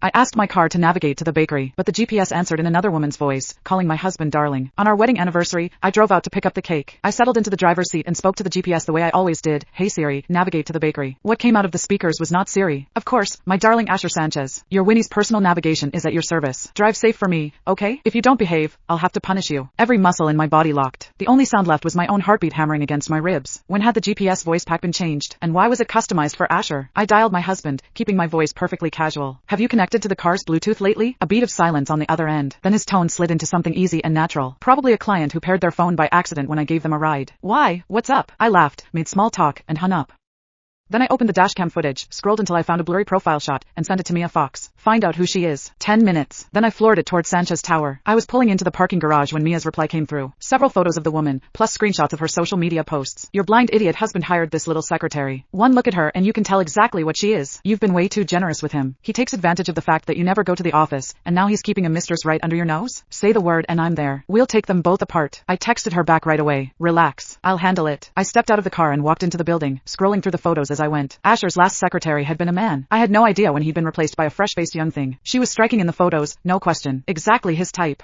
I asked my car to navigate to the bakery, but the GPS answered in another woman's voice, calling my husband darling. On our wedding anniversary, I drove out to pick up the cake. I settled into the driver's seat and spoke to the GPS the way I always did. Hey Siri, navigate to the bakery. What came out of the speakers was not Siri. Of course, my darling Asher Sanchez. Your Winnie's personal navigation is at your service. Drive safe for me, okay? If you don't behave, I'll have to punish you. Every muscle in my body locked. The only sound left was my own heartbeat hammering against my ribs. When had the GPS voice pack been changed? And why was it customized for Asher? I dialed my husband, keeping my voice perfectly casual. Have you connected to the car's Bluetooth lately? A beat of silence on the other end. Then his tone slid into something easy and natural. Probably a client who paired their phone by accident when I gave them a ride. Why? What's up? I laughed, made small talk, and hung up. Then I opened the dashcam footage, scrolled until I found a blurry profile shot, and sent it to Mia Fox. Find out who she is. 10 minutes. Then I floored it towards Sanchez Tower. I was pulling into the parking garage when Mia's reply came through. Several photos of the woman, plus screenshots of her social media posts. Your blind idiot husband hired this little secretary. One look at her and you can tell exactly what she is. You've been way too generous with him. He takes advantage of the fact that you never go to the office, and now he's keeping a mistress right under your nose? Say the word and I'm there. We'll take them both apart. I texted her back right away. Relax. I'll handle it. I stepped out of the car and walked into the building, scrolling through the photos as I went. Asher's last secretary had been a man. I had no idea when he'd been replaced by a fresh-faced young thing. She was striking in the photos, no question. Exactly his type.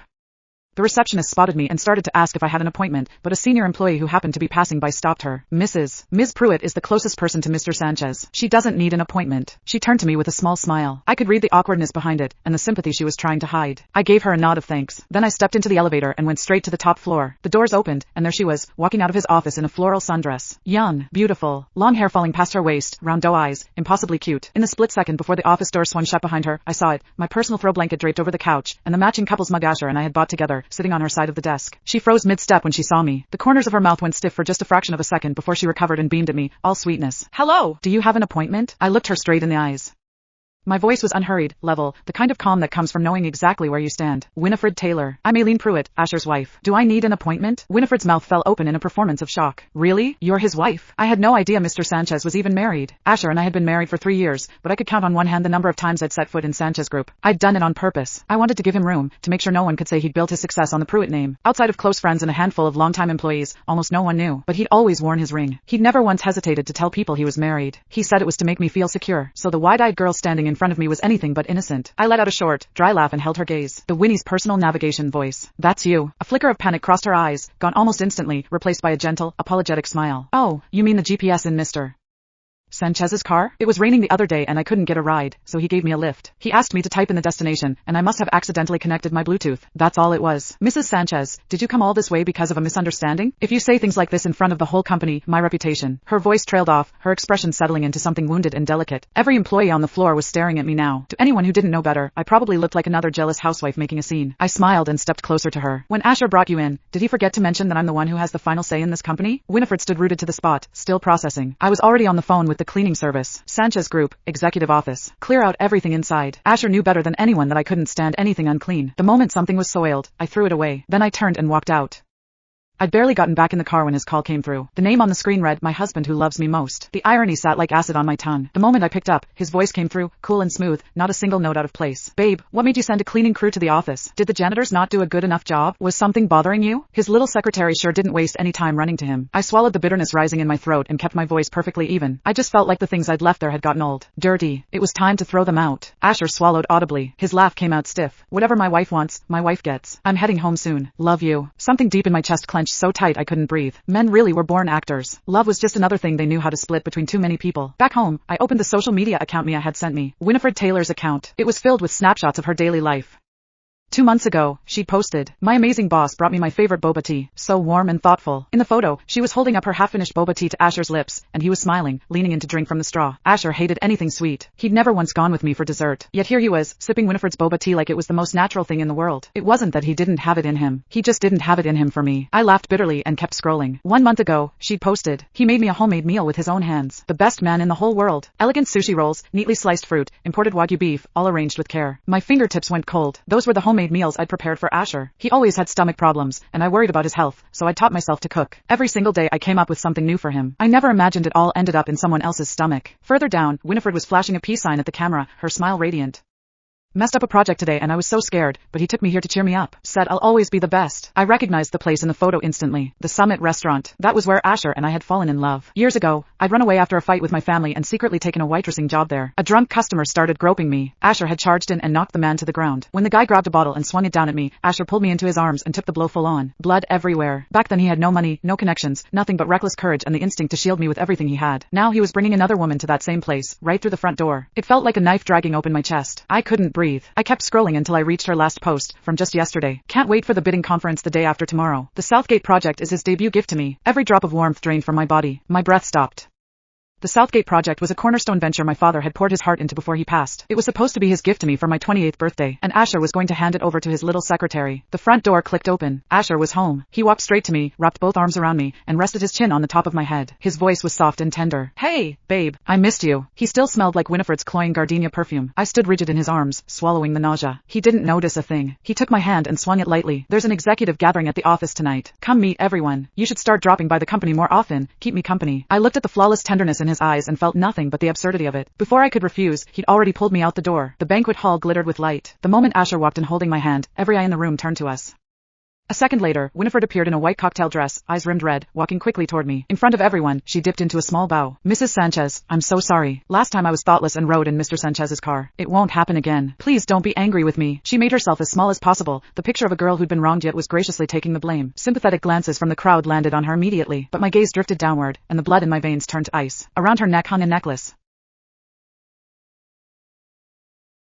The receptionist spotted me and started to ask if I had an appointment, but a senior employee who happened to be passing by stopped her. Ms. Pruitt is the closest person to Mr. Sanchez. She doesn't need an appointment. She turned to me with a small smile. I could read the awkwardness behind it, and the sympathy she was trying to hide. I gave her a nod of thanks. Then I stepped into the elevator and went straight to the top floor. The doors opened, and there she was, walking out of his office in a floral sundress. Young, beautiful, long hair falling past her waist, round doe eyes, impossibly cute. In the split second before the office door swung shut behind her, I saw it, my personal throw blanket draped over the couch, and the matching couple's mug Asher and I had bought together, sitting on her side of the desk. She froze mid-step when she saw me. The corners of her mouth went stiff for just a fraction of a second before she recovered and beamed at me, all sweetness. Hello! Do you have an appointment? I looked her straight in the eyes. My voice was unhurried, level, the kind of calm that comes from knowing exactly where you stand. Winifred Taylor. I'm Aileen Pruitt, Asher's wife. Do I need an appointment? Winifred's mouth fell open in a performance of shock. Really? You're his wife? I had no idea Mr. Sanchez was even married. Asher and I had been married for 3 years, but I could count on one hand the number of times I'd set foot in Sanchez Group. I'd done it on purpose. I wanted to give him room, to make sure no one could say he'd built his success on the Pruitt name. Outside of close friends and a handful of longtime employees, almost no one knew, but he'd always worn his ring. He'd never once hesitated to tell people he was married. He said it was to make me feel secure, so the wide-eyed girl standing in front of me was anything but innocent. I let out a short, dry laugh and held her gaze. The Winnie's personal navigation voice. That's you. A flicker of panic crossed her eyes, gone almost instantly, replaced by a gentle, apologetic smile. Oh, you mean the GPS in Mr. Sanchez's car? It was raining the other day and I couldn't get a ride, so he gave me a lift. He asked me to type in the destination, and I must have accidentally connected my Bluetooth. That's all it was. Mrs. Sanchez, did you come all this way because of a misunderstanding? If you say things like this in front of the whole company, my reputation. Her voice trailed off, her expression settling into something wounded and delicate. Every employee on the floor was staring at me now. To anyone who didn't know better, I probably looked like another jealous housewife making a scene. I smiled and stepped closer to her. When Asher brought you in, did he forget to mention that I'm the one who has the final say in this company? Winifred stood rooted to the spot, still processing. I was already on the phone with the cleaning service. Sanchez Group, Executive Office. Clear out everything inside. Asher knew better than anyone that I couldn't stand anything unclean. The moment something was soiled, I threw it away. Then I turned and walked out. I'd barely gotten back in the car when his call came through. The name on the screen read, my husband who loves me most. The irony sat like acid on my tongue. The moment I picked up, his voice came through, cool and smooth, not a single note out of place. Babe, what made you send a cleaning crew to the office? Did the janitors not do a good enough job? Was something bothering you? His little secretary sure didn't waste any time running to him. I swallowed the bitterness rising in my throat and kept my voice perfectly even. I just felt like the things I'd left there had gotten old. Dirty. It was time to throw them out. Asher swallowed audibly. His laugh came out stiff. Whatever my wife wants, my wife gets. I'm heading home soon. Love you. Something deep in my chest clenched so tight I couldn't breathe. Men really were born actors. Love was just another thing they knew how to split between too many people. Back home, I opened the social media account Mia had sent me. Winifred Taylor's account. It was filled with snapshots of her daily life. 2 months ago, she'd posted, my amazing boss brought me my favorite boba tea, so warm and thoughtful. In the photo, she was holding up her half-finished boba tea to Asher's lips, and he was smiling, leaning in to drink from the straw. Asher hated anything sweet. He'd never once gone with me for dessert. Yet here he was, sipping Winifred's boba tea like it was the most natural thing in the world. It wasn't that he didn't have it in him. He just didn't have it in him for me. I laughed bitterly and kept scrolling. 1 month ago, she'd posted, he made me a homemade meal with his own hands. The best man in the whole world. Elegant sushi rolls, neatly sliced fruit, imported wagyu beef, all arranged with care. My fingertips went cold. Those were the homemade meals I'd prepared for Asher. He always had stomach problems, and I worried about his health, so I taught myself to cook. Every single day I came up with something new for him. I never imagined it all ended up in someone else's stomach. Further down, Winifred was flashing a peace sign at the camera, her smile radiant. Messed up a project today and I was so scared, but he took me here to cheer me up. Said I'll always be the best. I recognized the place in the photo instantly. The Summit restaurant. That was where Asher and I had fallen in love. Years ago, I'd run away after a fight with my family and secretly taken a waitressing job there. A drunk customer started groping me. Asher had charged in and knocked the man to the ground. When the guy grabbed a bottle and swung it down at me, Asher pulled me into his arms and took the blow full on. Blood everywhere. Back then he had no money, no connections, nothing but reckless courage and the instinct to shield me with everything he had. Now he was bringing another woman to that same place, right through the front door. It felt like a knife dragging open my chest. I couldn't breathe. I kept scrolling until I reached her last post, from just yesterday. Can't wait for the bidding conference the day after tomorrow. The Southgate project is his debut gift to me. Every drop of warmth drained from my body. My breath stopped. The Southgate project was a cornerstone venture my father had poured his heart into before he passed. It was supposed to be his gift to me for my 28th birthday, and Asher was going to hand it over to his little secretary. The front door clicked open. Asher was home. He walked straight to me, wrapped both arms around me, and rested his chin on the top of my head. His voice was soft and tender. Hey, babe, I missed you. He still smelled like Winifred's cloying gardenia perfume. I stood rigid in his arms, swallowing the nausea. He didn't notice a thing. He took my hand and swung it lightly. There's an executive gathering at the office tonight. Come meet everyone. You should start dropping by the company more often. Keep me company. I looked at the flawless tenderness in his eyes and felt nothing but the absurdity of it. Before I could refuse, he'd already pulled me out the door. The banquet hall glittered with light. The moment Asher walked in holding my hand, every eye in the room turned to us. A second later, Winifred appeared in a white cocktail dress, eyes rimmed red, walking quickly toward me. In front of everyone, she dipped into a small bow. Mrs. Sanchez, I'm so sorry. Last time I was thoughtless and rode in Mr. Sanchez's car. It won't happen again. Please don't be angry with me. She made herself as small as possible, the picture of a girl who'd been wronged yet was graciously taking the blame. Sympathetic glances from the crowd landed on her immediately, but my gaze drifted downward, and the blood in my veins turned to ice. Around her neck hung a necklace.